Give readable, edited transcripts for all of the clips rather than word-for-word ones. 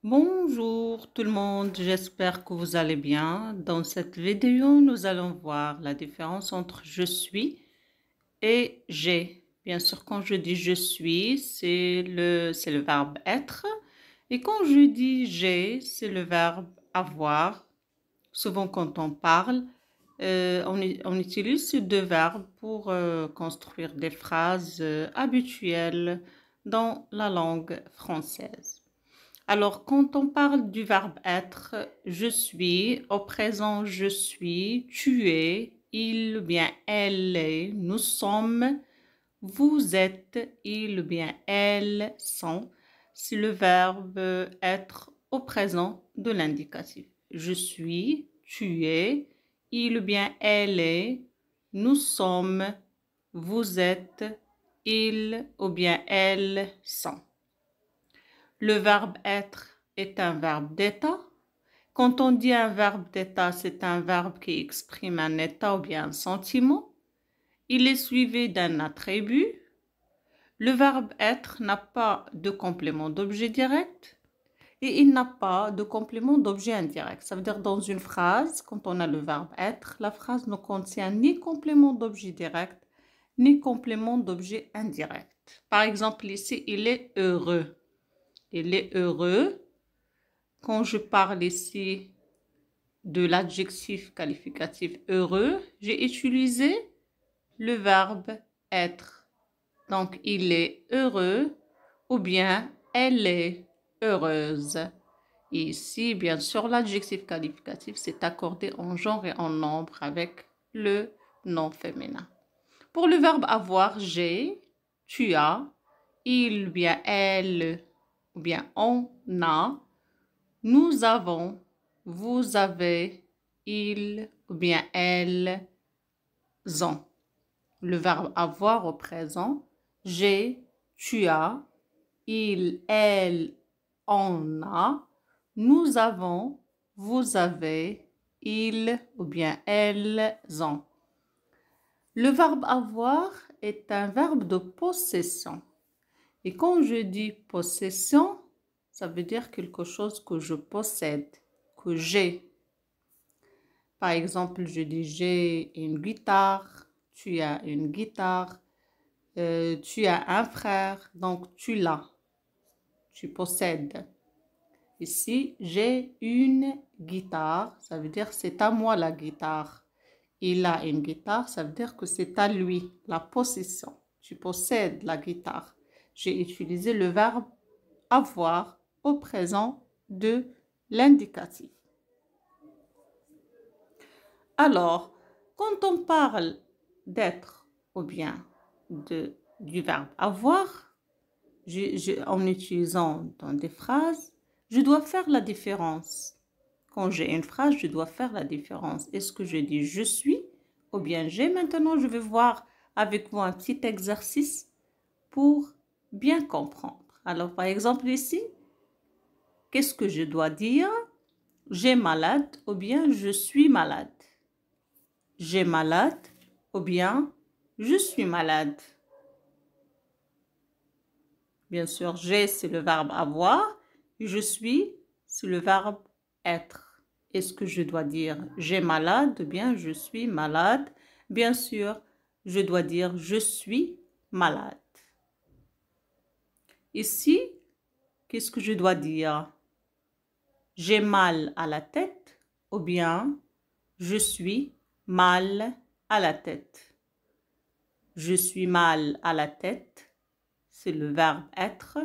Bonjour tout le monde, j'espère que vous allez bien. Dans cette vidéo, nous allons voir la différence entre je suis et j'ai. Bien sûr, quand je dis je suis, c'est le verbe être. Et quand je dis j'ai, c'est le verbe avoir. Souvent, quand on parle, on utilise ces deux verbes pour construire des phrases habituelles dans la langue française. Alors, quand on parle du verbe être, je suis, au présent, je suis, tu es, il ou bien elle est, nous sommes, vous êtes, il ou bien elles sont, c'est le verbe être au présent de l'indicatif. Je suis, tu es, il ou bien elle est, nous sommes, vous êtes, ils ou bien elles sont. Le verbe être est un verbe d'état. Quand on dit un verbe d'état, c'est un verbe qui exprime un état ou bien un sentiment. Il est suivi d'un attribut. Le verbe être n'a pas de complément d'objet direct et il n'a pas de complément d'objet indirect. Ça veut dire dans une phrase, quand on a le verbe être, la phrase ne contient ni complément d'objet direct ni complément d'objet indirect. Par exemple, ici, il est heureux. Il est heureux. Quand je parle ici de l'adjectif qualificatif heureux, j'ai utilisé le verbe être. Donc, il est heureux ou bien elle est heureuse. Et ici, bien sûr, l'adjectif qualificatif s'est accordé en genre et en nombre avec le nom féminin. Pour le verbe avoir, j'ai, tu as, il ou bien elle ou bien on a, nous avons, vous avez, ils ou bien elles ont. Le verbe avoir au présent, j'ai, tu as, il, elle, on a, nous avons, vous avez, ils ou bien elles ont. Le verbe avoir est un verbe de possession. Et quand je dis possession, ça veut dire quelque chose que je possède, que j'ai. Par exemple, je dis j'ai une guitare, tu as une guitare, tu as un frère, donc tu l'as, tu possèdes. Ici, j'ai une guitare, ça veut dire c'est à moi la guitare. Il a une guitare, ça veut dire que c'est à lui, la possession. Tu possèdes la guitare. J'ai utilisé le verbe avoir au présent de l'indicatif. Alors, quand on parle d'être ou bien du verbe avoir, en utilisant dans des phrases, je dois faire la différence. Quand j'ai une phrase, je dois faire la différence. Est-ce que je dis je suis ou bien j'ai? Maintenant, je vais voir avec vous un petit exercice pour bien comprendre. Alors, par exemple, ici, qu'est-ce que je dois dire? J'ai malade ou bien je suis malade. J'ai malade ou bien je suis malade. Bien sûr, j'ai, c'est le verbe avoir. Je suis, c'est le verbe être. Est-ce que je dois dire j'ai malade ou bien je suis malade? Bien sûr, je dois dire je suis malade. Ici, qu'est-ce que je dois dire? J'ai mal à la tête ou bien je suis mal à la tête. Je suis mal à la tête, c'est le verbe être,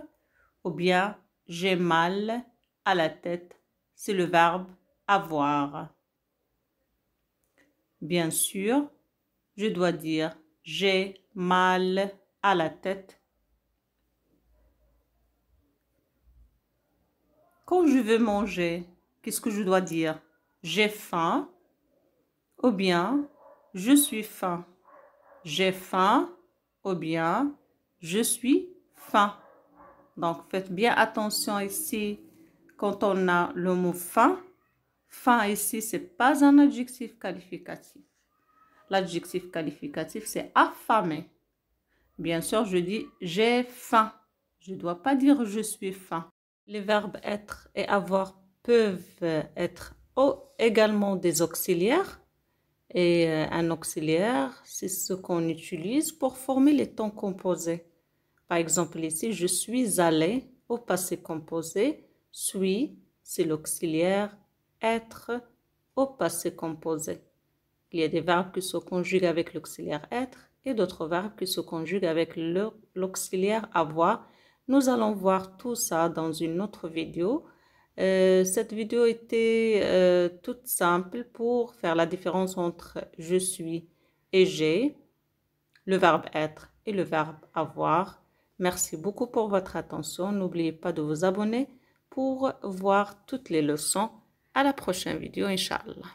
ou bien j'ai mal à la tête, c'est le verbe avoir. Bien sûr, je dois dire j'ai mal à la tête. Quand je veux manger, qu'est-ce que je dois dire? J'ai faim ou bien je suis faim. J'ai faim ou bien je suis faim. Donc, faites bien attention ici quand on a le mot faim. Faim ici, ce n'est pas un adjectif qualificatif. L'adjectif qualificatif, c'est affamé. Bien sûr, je dis j'ai faim. Je ne dois pas dire je suis faim. Les verbes être et avoir peuvent être également des auxiliaires. Et un auxiliaire, c'est ce qu'on utilise pour former les temps composés. Par exemple, ici, je suis allé au passé composé. Suis, c'est l'auxiliaire. Être au passé composé. Il y a des verbes qui se conjuguent avec l'auxiliaire être et d'autres verbes qui se conjuguent avec l'auxiliaire avoir. Nous allons voir tout ça dans une autre vidéo. Cette vidéo était toute simple pour faire la différence entre je suis et j'ai, le verbe être et le verbe avoir. Merci beaucoup pour votre attention. N'oubliez pas de vous abonner pour voir toutes les leçons. À la prochaine vidéo, Inch'Allah.